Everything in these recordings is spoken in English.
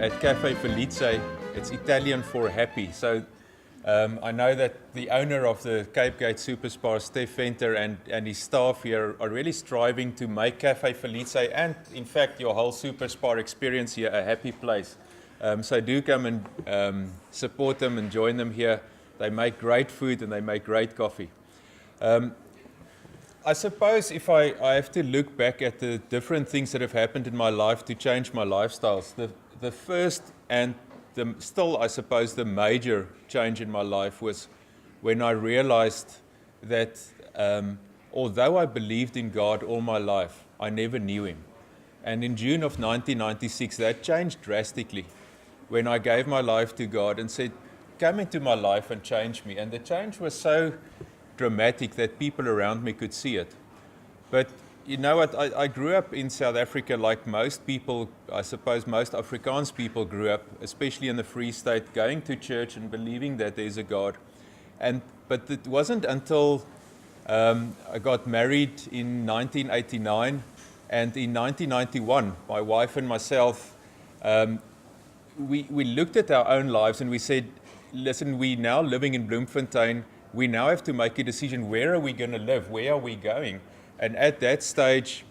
at Cafe Felice. It's Italian for happy. So I know that the owner of the Cape Gate Superspar, Stef Venter, and his staff here are really striving to make Cafe Felice and, in fact, your whole Superspar experience here a happy place. So do come and support them and join them here. They make great food and they make great coffee. I suppose if I have to look back at the different things that have happened in my life to change my lifestyles, the first and still, I suppose, the major change in my life was when I realized that although I believed in God all my life, I never knew Him. And in June of 1996, that changed drastically when I gave my life to God and said, come into my life and change me. And the change was so dramatic that people around me could see it. But you know what, I grew up in South Africa like most people, I suppose most Afrikaans people grew up, especially in the Free State, going to church and believing that there's a God. But it wasn't until I got married in 1989, and in 1991, my wife and myself, we looked at our own lives and we said, listen, we're now living in Bloemfontein. We now have to make a decision. Where are we going to live? Where are we going? And at that stage,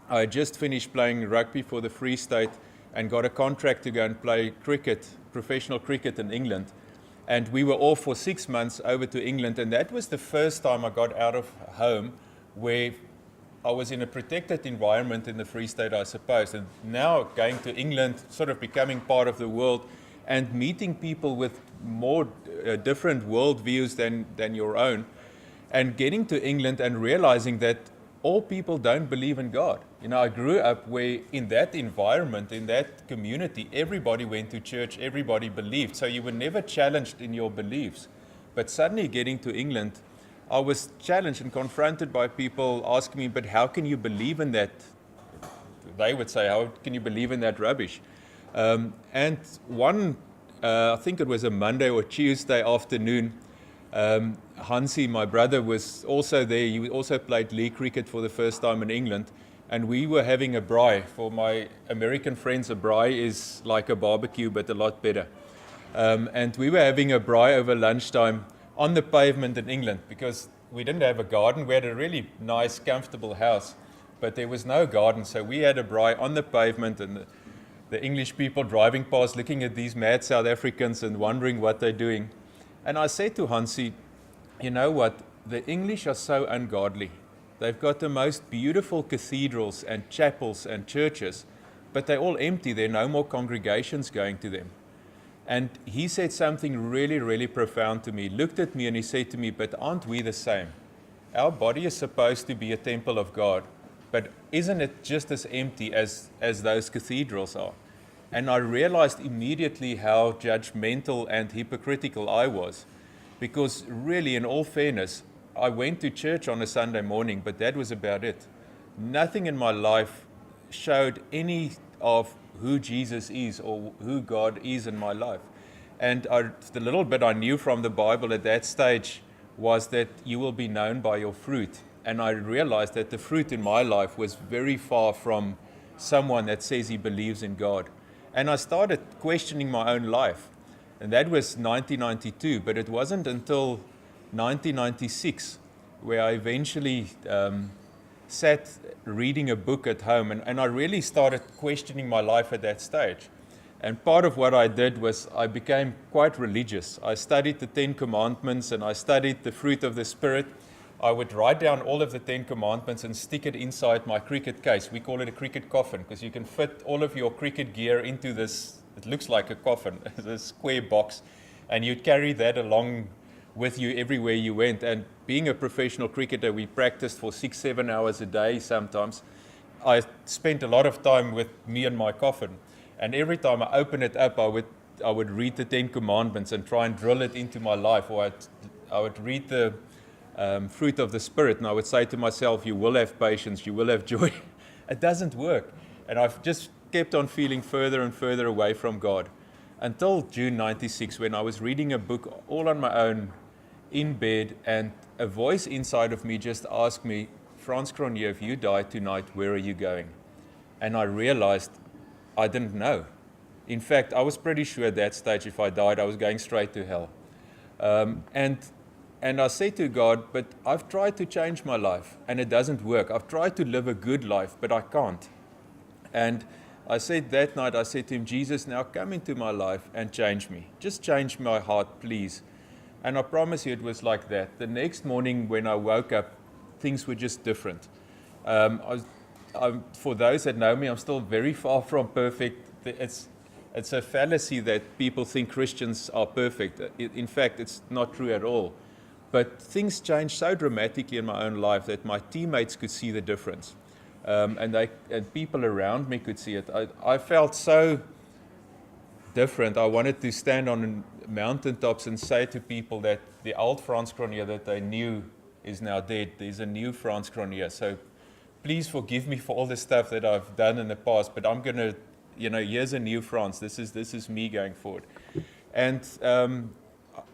I just finished playing rugby for the Free State and got a contract to go and play cricket, professional cricket in England. And we were off for 6 months over to England. And that was the first time I got out of home where I was in a protected environment in the Free State, I suppose. And now going to England, sort of becoming part of the world and meeting people with more different worldviews than your own, and getting to England and realizing that all people don't believe in God. You know, I grew up where in that environment, in that community, everybody went to church, everybody believed, so you were never challenged in your beliefs. But suddenly getting to England, I was challenged and confronted by people asking me, but how can you believe in that? They would say, how can you believe in that rubbish? And one, I think it was a Monday or Tuesday afternoon, Hansi, my brother, was also there. He also played league cricket for the first time in England. And we were having a braai. For my American friends, a braai is like a barbecue, but a lot better. And we were having a braai over lunchtime on the pavement in England because we didn't have a garden. We had a really nice, comfortable house, but there was no garden. So we had a braai on the pavement, and the English people driving past, looking at these mad South Africans and wondering what they're doing. And I said to Hansi, you know what, the English are so ungodly. They've got the most beautiful cathedrals and chapels and churches, but they're all empty. There are no more congregations going to them. And he said something really, really profound to me. He looked at me and he said to me, but aren't we the same? Our body is supposed to be a temple of God, but isn't it just as empty as those cathedrals are? And I realized immediately how judgmental and hypocritical I was. Because really, in all fairness, I went to church on a Sunday morning, but that was about it. Nothing in my life showed any of who Jesus is or who God is in my life. And the little bit I knew from the Bible at that stage was that you will be known by your fruit. And I realized that the fruit in my life was very far from someone that says he believes in God. And I started questioning my own life. And that was 1992, but it wasn't until 1996 where I eventually sat reading a book at home, and I really started questioning my life at that stage. And part of what I did was I became quite religious. I studied the 10 Commandments and I studied the fruit of the Spirit. I would write down all of the 10 Commandments and stick it inside my cricket case. We call it a cricket coffin because you can fit all of your cricket gear into this, it looks like a coffin, this square box, and you'd carry that along with you everywhere you went. And being a professional cricketer, we practiced for 6-7 hours a day sometimes. I spent a lot of time with me and my coffin, and every time I open it up, I would read the 10 Commandments and try and drill it into my life, or I would read the fruit of the Spirit, and I would say to myself, you will have patience, you will have joy. It doesn't work. And I've just kept on feeling further and further away from God until June 96, when I was reading a book all on my own in bed, and a voice inside of me just asked me, Frans Cronje, if you die tonight, where are you going? And I realized I didn't know. In fact, I was pretty sure at that stage if I died, I was going straight to hell. And I said to God, but I've tried to change my life and it doesn't work. I've tried to live a good life, but I can't. And I said that night, I said to him, Jesus, now come into my life and change me. Just change my heart, please. And I promise you it was like that. The next morning when I woke up, things were just different. For those that know me, I'm still very far from perfect. It's a fallacy that people think Christians are perfect. In fact, it's not true at all. But things changed so dramatically in my own life that my teammates could see the difference. And people around me could see it. I felt so different. I wanted to stand on mountaintops and say to people that the old Frans Cronje that they knew is now dead. There's a new Frans Cronje. So please forgive me for all the stuff that I've done in the past, but I'm going to, here's a new Frans. This is me going forward. And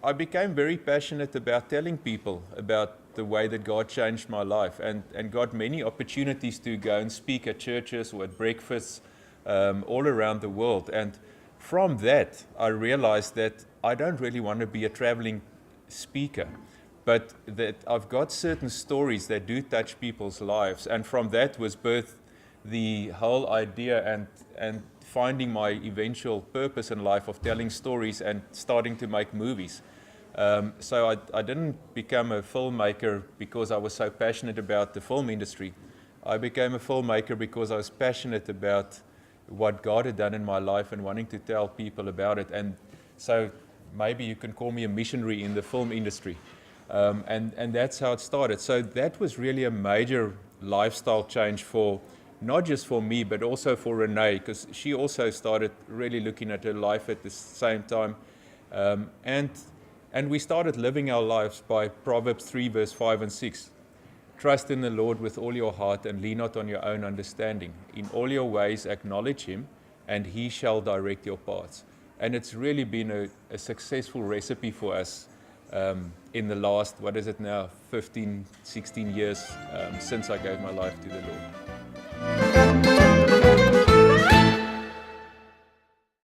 I became very passionate about telling people about the way that God changed my life, and got many opportunities to go and speak at churches or at breakfasts all around the world. And from that, I realized that I don't really want to be a traveling speaker, but that I've got certain stories that do touch people's lives. And from that was birthed the whole idea and finding my eventual purpose in life of telling stories and starting to make movies. So I didn't become a filmmaker because I was so passionate about the film industry. I became a filmmaker because I was passionate about what God had done in my life and wanting to tell people about it. And so maybe you can call me a missionary in the film industry. And that's how it started. So that was really a major lifestyle change for not just for me, but also for Renee, because she also started really looking at her life at the same time. And we started living our lives by Proverbs 3, verse 5 and 6. Trust in the Lord with all your heart and lean not on your own understanding. In all your ways acknowledge him, and he shall direct your paths. And it's really been a successful recipe for us in the last, 15, 16 years since I gave my life to the Lord.